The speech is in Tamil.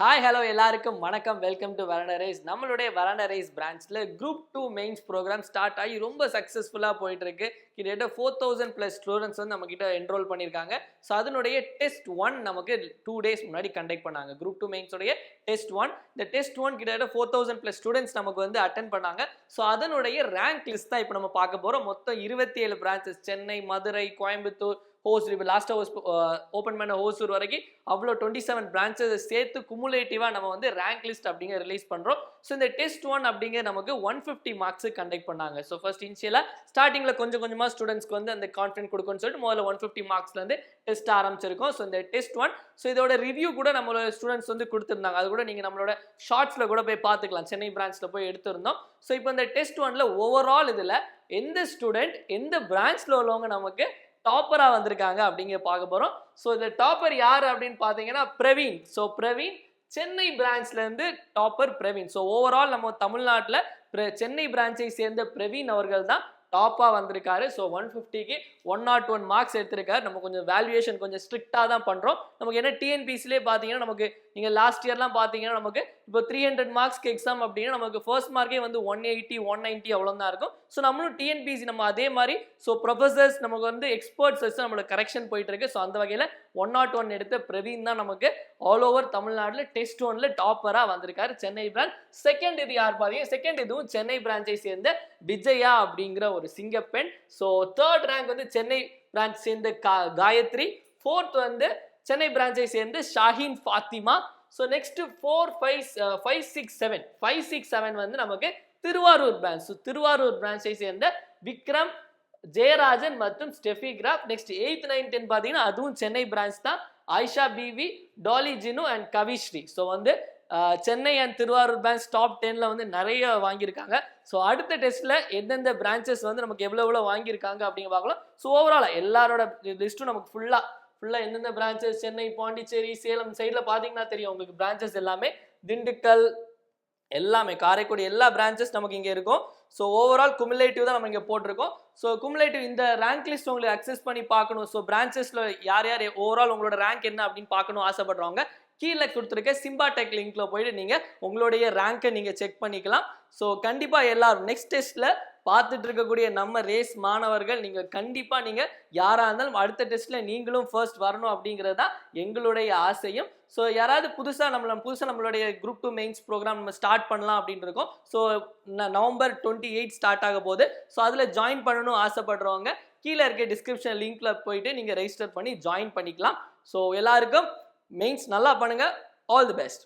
ஹாய் ஹலோ எல்லாருக்கும் வணக்கம். Welcome to Veranda RACE. நம்மளுடைய Veranda RACE பிரான்ச்ல குரூப் 2 மெயின்ஸ் ப்ரோக்ராம் ஸ்டார்ட் ஆகி ரொம்ப சக்ஸஸ்ஃபுல்லாக போயிட்டு இருக்கு. கிட்டத்தட்ட 4000+ ஸ்டூடெண்ட்ஸ் வந்து நம்ம கிட்ட என்ரோல் பண்ணியிருக்காங்க. ஸோ அதனுடைய டெஸ்ட் 1 நமக்கு 2 டேஸ் முன்னாடி கண்டக்ட் பண்ணாங்க. குரூப் 2 மெயின்ஸோடைய டெஸ்ட் 1. இந்த டெஸ்ட் 1 கிட்டத்தட்ட 4000+ ஸ்டூடெண்ட்ஸ் நமக்கு வந்து அட்டென்ட் பண்ணாங்க. ஸோ அதனுடைய ரேங்க் லிஸ்ட் தான் இப்போ நம்ம பார்க்க போகிறோம். மொத்தம் 27 பிரான்ச்சஸ், சென்னை, மதுரை, கோயம்புத்தூர், ஹோசூர், இப்போ லாஸ்ட்டாக ஓப்பன் பண்ண ஹோசூர் வரைக்கும் அவ்வளோ 27 பிரான்ச்சஸ் சேர்த்து குமுலேட்டிவாக நம்ம வந்து ரேங்க் லிஸ்ட் அப்படிங்கிற ரிலீஸ் பண்ணுறோம். ஸோ இந்த டெஸ்ட் 1 அப்படிங்கிற நமக்கு 150 மார்க்ஸ் கண்டக்ட் பண்ணாங்க. ஸோ ஃபர்ஸ்ட் இனிஷியலாக ஸ்டார்டிங்கில் கொஞ்சம் கொஞ்சமாக ஸ்டூடெண்ட்ஸ்க்கு வந்து அந்த கான்ஃபிடன்ட் கொடுக்கும்னு சொல்லிட்டு முதல்ல 150 மார்க்ஸ்லேருந்து டெஸ்ட் ஆரம்பிச்சிருக்கோம். ஸோ இந்த டெஸ்ட் 1, ஸோ இதோட ரிவ்யூ கூட நம்மளோட ஸ்டூடெண்ட்ஸ் வந்து கொடுத்துருந்தாங்க. அது கூட நீங்கள் நம்மளோட ஷார்ட்ஸில் கூட போய் பார்த்துக்கலாம். சென்னை பிரான்ச்சில் போய் எடுத்திருந்தோம். ஸோ இப்போ இந்த டெஸ்ட் 1ல ஓவரால் இதில் எந்த ஸ்டூடெண்ட் எந்த பிரான்ச்சில் உள்ளவங்க நமக்கு டாப்பரா வந்திருக்காங்க அப்படிங்க பார்க்க போறோம். ஸோ இந்த டாப்பர் யார் அப்படின்னு பார்த்தீங்கன்னா பிரவீன். ஸோ பிரவீன் சென்னை பிரான்ச்ல இருந்து டாப்பர் பிரவீன். ஸோ ஓவரால் நம்ம தமிழ்நாட்டில் சென்னை பிரான்ச்சை சேர்ந்த பிரவீன் அவர்கள் தான் டாப்பா வந்திருக்காரு. ஸோ 150க்கு 101 மார்க்ஸ் எடுத்திருக்காரு. நம்ம கொஞ்சம் வேல்யூவேஷன் கொஞ்சம் ஸ்ட்ரிக்டாக தான் பண்ணுறோம். நமக்கு என்ன டிஎன்பிசிலே பார்த்தீங்கன்னா நமக்கு நீங்கள் லாஸ்ட் இயர்லாம் பார்த்தீங்கன்னா நமக்கு இப்போ 300 மார்க்ஸ்க்கு எக்ஸாம் அப்படின்னா நமக்கு ஃபர்ஸ்ட் மார்க்கே வந்து 180 190 அவ்வளோ தான் இருக்கும். ஸோ நம்மளும் டிஎன்பிசி நம்ம அதே மாதிரி ஸோ ப்ரொஃபசர்ஸ் நமக்கு வந்து எக்ஸ்பர்ட்ஸ் வச்சு நம்மளோட கரெக்ஷன் போயிட்டு இருக்கு. ஸோ அந்த வகையில் 101 எடுத்த பிரவீன் தான் நமக்கு ஆல் ஓவர் தமிழ்நாட்டில் டெஸ்ட் 1ல டாப்பராக வந்திருக்காரு சென்னை பிரான்ச். செகண்ட் இது யார் பார்த்தீங்கன்னா செகண்ட் இதுவும் சென்னை பிரான்ச்சை சேர்ந்த விஜயா அப்படிங்கிற ஒரு சிங்கப்பெண். ஸோ தேர்ட் ரேங்க் வந்து சென்னை பிரான்ச் சேர்ந்த காயத்ரி. ஃபோர்த் வந்து சென்னை பிரான்ச்சை சேர்ந்து ஷாஹின் ஃபாத்திமா. ஸோ நெக்ஸ்ட் 4 5 6 7 வந்து நமக்கு திருவாரூர் பிரான்ச். ஸோ திருவாரூர் பிரான்ச்சை சேர்ந்த விக்ரம், ஜெயராஜன் மற்றும் ஸ்டெஃபி கிராப். நெக்ஸ்ட் 8 9 10 பார்த்தீங்கன்னா அதுவும் சென்னை பிரான்ச் தான். Ayesha PV, Dolly Jinu and Kavishri. So வந்து Chennai and Thiruvarur branch top 10ல வந்து நிறைய வாங்கியிருக்காங்க. ஸோ அடுத்த டெஸ்ட்ல எந்தெந்த பிரான்ச்சஸ் வந்து நமக்கு எவ்வளோ வாங்கியிருக்காங்க அப்படிங்க பார்க்கலாம். ஸோ ஓவராலாக எல்லாரோட லிஸ்ட்டும் நமக்கு ஃபுல்லாக எந்தெந்த பிரான்ச்சஸ் சென்னை, பாண்டிச்சேரி, சேலம் சைடில் பார்த்தீங்கன்னா தெரியும் உங்களுக்கு பிரான்ச்சஸ் எல்லாமே. திண்டுக்கல் எல்லாமே, காரைக்குடி எல்லா பிரான்ச்சஸ் நமக்கு இங்கே இருக்கும். ஸோ ஓவரால் குமுலேட்டிவ் தான் நம்ம இங்கே போட்டிருக்கோம். ஸோ குமுலேட்டிவ் இந்த ரேங்க் லிஸ்ட் உங்களுக்கு அக்சஸ் பண்ணி பார்க்கணும். ஸோ பிரான்ச்சஸில் யார் யார் ஓவரால் உங்களோட ரேங்க் என்ன அப்படின்னு பார்க்கணும் ஆசைப்படுறவங்க கீழே கொடுத்துருக்க சிம்பாடெக் லிங்க்ல போயிட்டு நீங்கள் உங்களுடைய ரேங்கை நீங்கள் செக் பண்ணிக்கலாம். ஸோ கண்டிப்பாக எல்லாரும் நெக்ஸ்ட் டெஸ்ட்டில் பார்த்துட்டு இருக்கக்கூடிய நம்ம ரேஸ் மாணவர்கள் நீங்கள் கண்டிப்பாக நீங்கள் யாராக இருந்தாலும் அடுத்த டெஸ்ட்டில் நீங்களும் ஃபர்ஸ்ட் வரணும் அப்படிங்கிறது தான் எங்களுடைய ஆசையும். ஸோ யாராவது புதுசாக நம்மளுடைய குரூப் 2 மெயின்ஸ் ப்ரோக்ராம் நம்ம ஸ்டார்ட் பண்ணலாம் அப்படின்னு இருக்கோம். ஸோ நவம்பர் 28 ஸ்டார்ட் ஆக போகுது. ஸோ அதில் ஜாயின் பண்ணணும் ஆசைப்படுறவங்க கீழே இருக்க டிஸ்கிரிப்ஷன் லிங்க்ல போயிட்டு நீங்கள் ரெஜிஸ்டர் பண்ணி ஜாயின் பண்ணிக்கலாம். ஸோ எல்லாருக்கும் மெயின்ஸ் நல்லா பண்ணுங்க. All the best.